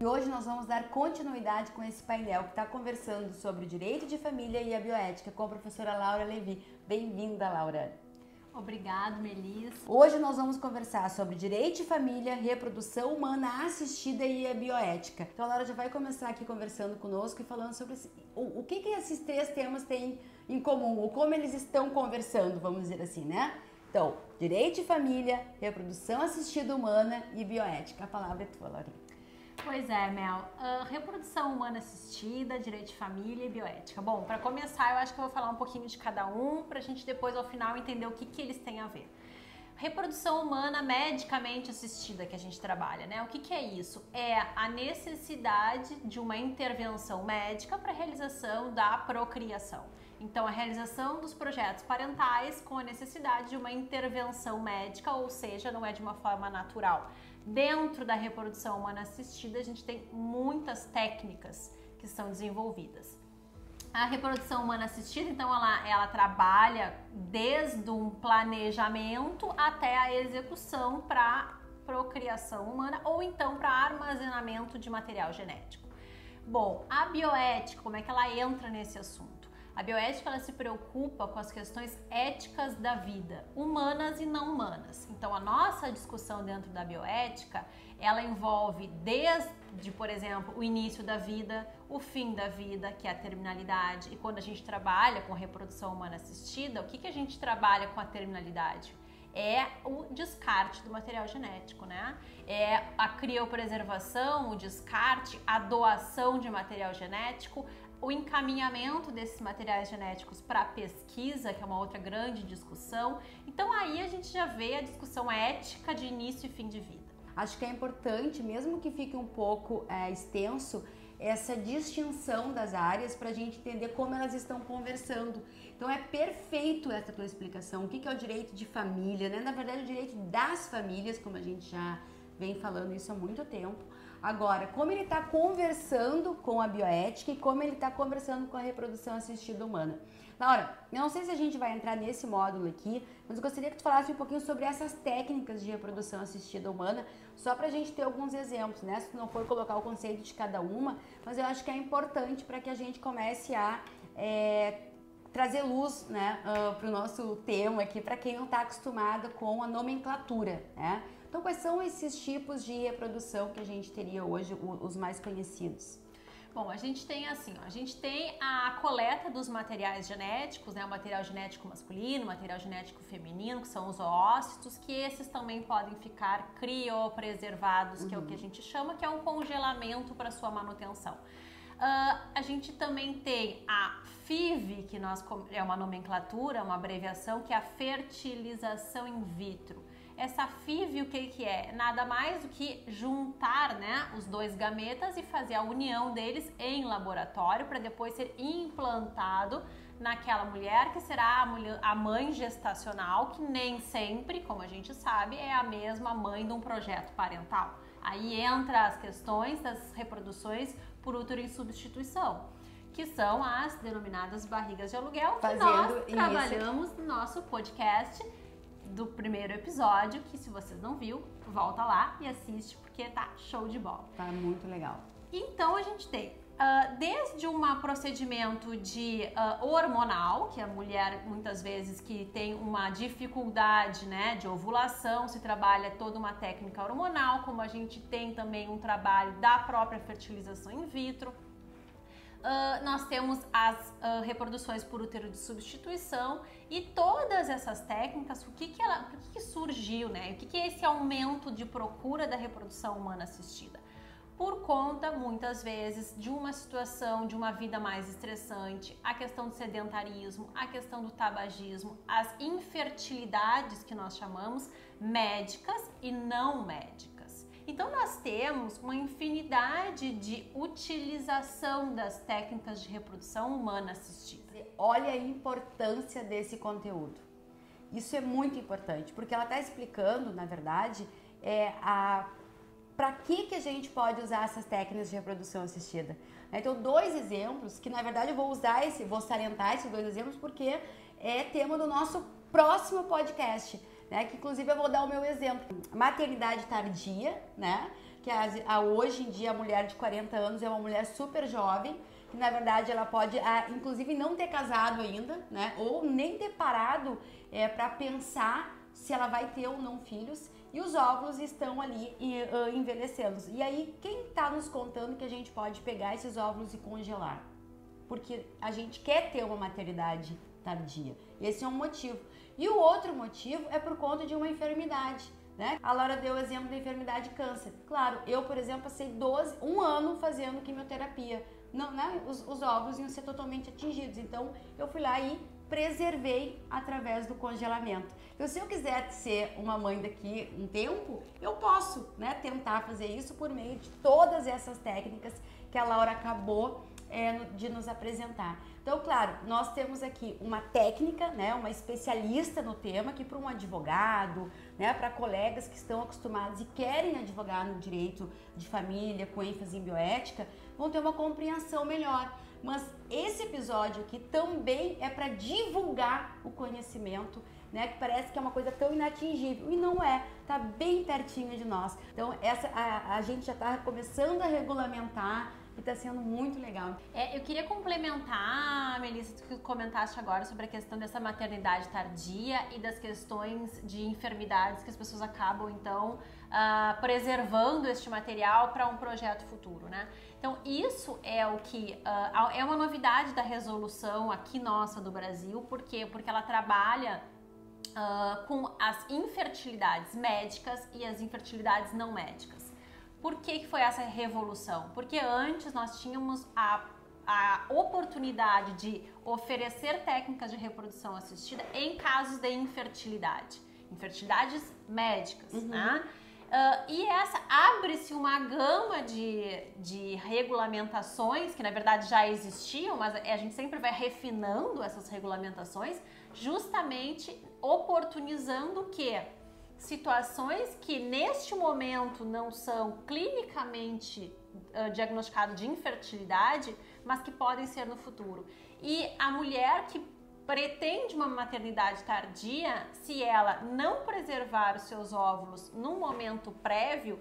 E hoje nós vamos dar continuidade com esse painel que está conversando sobre o direito de família e a bioética com a professora Laura Levi. Bem-vinda, Laura. Obrigada, Melis. Hoje nós vamos conversar sobre direito de família, reprodução humana assistida e a bioética. Então a Laura já vai começar aqui conversando conosco e falando sobre o que esses três temas têm em comum, ou como eles estão conversando, vamos dizer assim, né? Então, direito de família, reprodução assistida humana e bioética. A palavra é tua, Laurinha. Pois é, Mel. Reprodução humana assistida, direito de família e bioética. Bom, para começar, eu acho que eu vou falar um pouquinho de cada um, para a gente depois, ao final, entender o que eles têm a ver. Reprodução humana medicamente assistida que a gente trabalha, né? O que é isso? É a necessidade de uma intervenção médica para a realização da procriação. Então, a realização dos projetos parentais com a necessidade de uma intervenção médica, ou seja, não é de uma forma natural. Dentro da reprodução humana assistida, a gente tem muitas técnicas que são desenvolvidas. A reprodução humana assistida, então, ela trabalha desde um planejamento até a execução para procriação humana ou então para armazenamento de material genético. Bom, a bioética, como é que ela entra nesse assunto? A bioética, ela se preocupa com as questões éticas da vida, humanas e não humanas. Então, a nossa discussão dentro da bioética, ela envolve desde, por exemplo, o início da vida, o fim da vida, que é a terminalidade. E quando a gente trabalha com reprodução humana assistida, o que a gente trabalha com a terminalidade? É o descarte do material genético, né? É a criopreservação, o descarte, a doação de material genético, o encaminhamento desses materiais genéticos para a pesquisa, que é uma outra grande discussão. Então aí a gente já vê a discussão ética de início e fim de vida. Acho que é importante, mesmo que fique um pouco extenso, essa distinção das áreas para a gente entender como elas estão conversando. Então é perfeito essa tua explicação. O que é o direito de família, né? Na verdade, o direito das famílias, como a gente já vem falando isso há muito tempo. Agora, como ele está conversando com a bioética e como ele está conversando com a reprodução assistida humana. Laura, eu não sei se a gente vai entrar nesse módulo aqui, mas eu gostaria que tu falasse um pouquinho sobre essas técnicas de reprodução assistida humana, só para a gente ter alguns exemplos, né? Se tu não for colocar o conceito de cada uma, mas eu acho que é importante para que a gente comece a trazer luz, né, para o nosso tema aqui, para quem não está acostumado com a nomenclatura, né? Então, quais são esses tipos de reprodução que a gente teria hoje, os mais conhecidos? Bom, a gente tem assim, a gente tem a coleta dos materiais genéticos, né? O material genético masculino, o material genético feminino, que são os oócitos, que esses também podem ficar criopreservados, que é o que a gente chama, que é um congelamento para sua manutenção. A gente também tem a FIV, que é uma nomenclatura, uma abreviação, que é a fertilização in vitro. Essa FIV, o que é? Nada mais do que juntar, né, os dois gametas e fazer a união deles em laboratório para depois ser implantado naquela mulher que será a mãe gestacional, que nem sempre, como a gente sabe, é a mesma mãe de um projeto parental. Aí entra as questões das reproduções por útero em substituição, que são as denominadas barrigas de aluguel, que nós trabalhamos no nosso podcast do primeiro episódio, que se vocês não viu, volta lá e assiste, porque tá show de bola. Tá muito legal. Então a gente tem desde um procedimento de hormonal, que a mulher muitas vezes que tem uma dificuldade, né, de ovulação, se trabalha toda uma técnica hormonal, como a gente tem também um trabalho da própria fertilização in vitro. Nós temos as reproduções por útero de substituição e todas essas técnicas, por que surgiu, né? O que é esse aumento de procura da reprodução humana assistida? Por conta, muitas vezes, de uma situação, de uma vida mais estressante, a questão do sedentarismo, a questão do tabagismo, as infertilidades que nós chamamos médicas e não médicas. Então, nós temos uma infinidade de utilização das técnicas de reprodução humana assistida. Olha a importância desse conteúdo. Isso é muito importante, porque ela está explicando, na verdade, para que a gente pode usar essas técnicas de reprodução assistida. Então, dois exemplos, que na verdade eu vou salientar esses dois exemplos, porque é tema do nosso próximo podcast, né? Que inclusive eu vou dar o meu exemplo. Maternidade tardia, né? que hoje em dia a mulher de 40 anos é uma mulher super jovem, que na verdade ela pode, inclusive, não ter casado ainda, né? Ou nem ter parado para pensar se ela vai ter ou não filhos, e os óvulos estão ali envelhecendo. E aí, quem está nos contando que a gente pode pegar esses óvulos e congelar? Porque a gente quer ter uma maternidade tardia. Esse é um motivo. E o outro motivo é por conta de uma enfermidade, né? A Laura deu o exemplo da enfermidade câncer. Claro, eu, por exemplo, passei 1 ano fazendo quimioterapia. Não, né? Os óvulos iam ser totalmente atingidos. Então, eu fui lá e preservei através do congelamento. Então, se eu quiser ser uma mãe daqui um tempo, eu posso, né, tentar fazer isso por meio de todas essas técnicas que a Laura acabou de nos apresentar. Então, claro, nós temos aqui uma técnica, né, uma especialista no tema, que para um advogado, né, para colegas que estão acostumados e querem advogar no direito de família com ênfase em bioética, vão ter uma compreensão melhor. Mas esse episódio aqui também é para divulgar o conhecimento, né, que parece que é uma coisa tão inatingível, e não é, tá bem pertinho de nós. Então, a gente já está começando a regulamentar, e está sendo muito legal. Eu queria complementar, Melissa, o que tu comentaste agora sobre a questão dessa maternidade tardia e das questões de enfermidades que as pessoas acabam, então, preservando este material para um projeto futuro, né? Então, isso é o que é uma novidade da resolução aqui nossa do Brasil. Por quê? Porque ela trabalha com as infertilidades médicas e as infertilidades não médicas. Por que foi essa revolução? Porque antes nós tínhamos a oportunidade de oferecer técnicas de reprodução assistida em casos de infertilidade, infertilidades médicas, né? E abre-se uma gama de regulamentações que na verdade já existiam, mas a gente sempre vai refinando essas regulamentações, justamente oportunizando que situações que neste momento não são clinicamente diagnosticadas de infertilidade, mas que podem ser no futuro. E a mulher que pretende uma maternidade tardia, se ela não preservar os seus óvulos num momento prévio,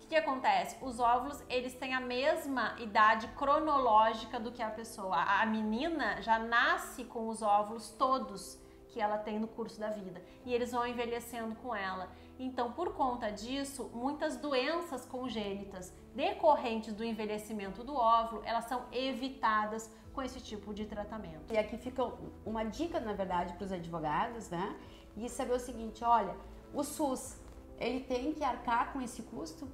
o que acontece? Os óvulos, eles têm a mesma idade cronológica do que a pessoa. A menina já nasce com os óvulos todos que ela tem no curso da vida, e eles vão envelhecendo com ela. Então, por conta disso, muitas doenças congênitas decorrentes do envelhecimento do óvulo, elas são evitadas com esse tipo de tratamento. E aqui fica uma dica, na verdade, para os advogados, né? E saber o seguinte, olha, o SUS, ele tem que arcar com esse custo?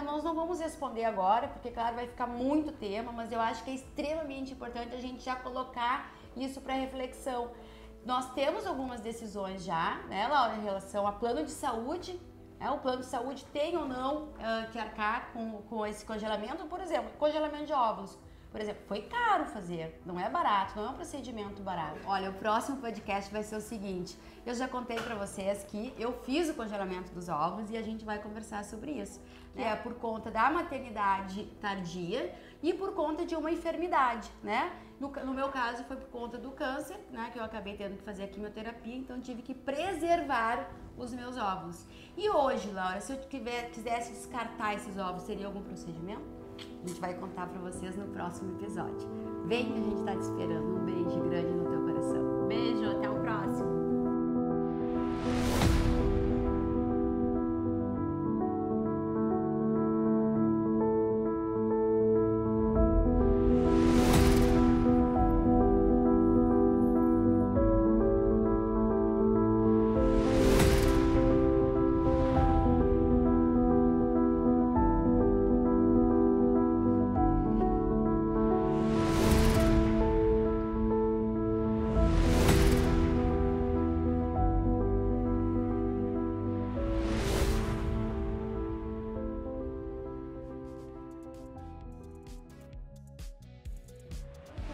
Nós não vamos responder agora, porque, claro, vai ficar muito tema, mas eu acho que é extremamente importante a gente já colocar isso para reflexão. Nós temos algumas decisões já, né, Laura, em relação a plano de saúde. O plano de saúde tem ou não que arcar com esse congelamento. Por exemplo, congelamento de óvulos. Por exemplo, foi caro fazer, não é barato, não é um procedimento barato. Olha, o próximo podcast vai ser o seguinte, eu já contei pra vocês que eu fiz o congelamento dos óvulos e a gente vai conversar sobre isso. Que é por conta da maternidade tardia e por conta de uma enfermidade, né? No meu caso foi por conta do câncer, né? Que eu acabei tendo que fazer a quimioterapia, então tive que preservar os meus óvulos. E hoje, Laura, se eu quisesse descartar esses óvulos, seria algum procedimento? A gente vai contar pra vocês no próximo episódio. Vem que a gente tá te esperando. Um beijo grande no teu coração. Beijo, até o próximo.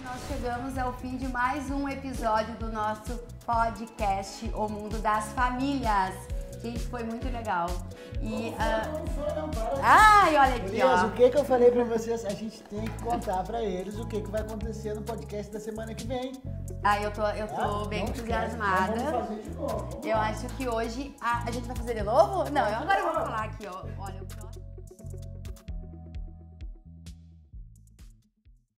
Nós chegamos ao fim de mais um episódio do nosso podcast O Mundo das Famílias. Gente, foi muito legal. E, ai, olha aqui, Elias, o que eu falei pra vocês? A gente tem que contar pra eles o que vai acontecer no podcast da semana que vem. Eu tô bem entusiasmada. Vamos fazer de novo. Eu acho que hoje a gente vai fazer de novo? Não, agora eu vou falar aqui, ó. Olha,